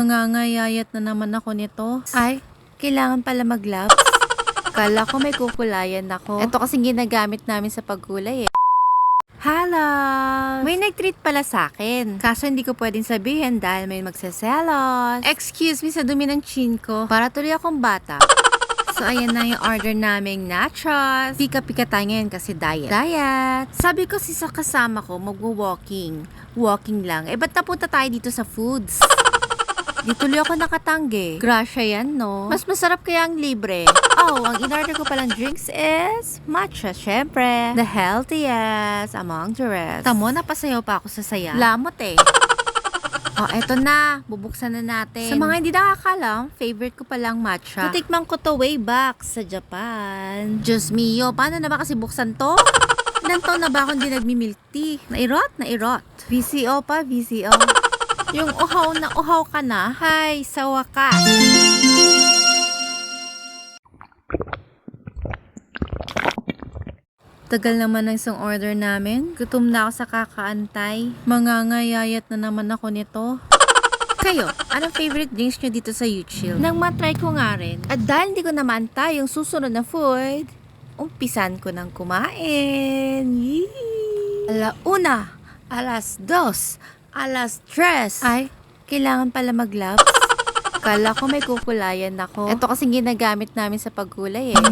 Nangangayayat na naman ako nito. Ay, kailangan pala mag-gloves. Kala ko may kukulayan ako. Ito kasing ginagamit namin sa paggulay eh. Hello! May nag-treat pala sa akin. Kaso hindi ko pwedeng sabihin dahil may magsaselos. Excuse me sa dumi ng chin ko. Para tuloy akong bata. So, ayan na yung order naming nachos. Pika-pika tayo ngayon kasi diet. Sabi ko sa kasama ko, magwo-walking. Walking lang. Eh, ba't napunta tayo dito sa foods? Di tuloy ako nakatanggi. Grasya yan, no? Mas masarap kaya ang libre. Oh, ang in-order ko palang drinks is matcha, syempre. The healthiest among the rest. Tamo, napasayaw pa ako sa saya. Lamot eh. Oh, eto na. Bubuksan na natin. Sa mga hindi nakakalam, favorite ko palang matcha. Natikman ko to way back sa Japan. Diyos mio, paano na ba kasi buksan to? Ilang taon na ba akong di nagmi-milk tea? Nairot. VCO pa, VCO. Yung uhaw na uhaw ka na, hay, sa wakas. Tagal naman ng isang order namin. Gutom na ako sa kakaantay. Mangangayayat na naman ako nito. Kayo, anong favorite drinks nyo dito sa YouTube? Nang matry ko nga rin. At dahil hindi ko naman tayo yung susunod na food, umpisan ko ng kumain. Yee! Alauna, alas 2, alas 3. Ay, kailangan pala mag-gloves. Kala ko may kukulayan ako. Ito kasing ginagamit namin sa paggulay eh.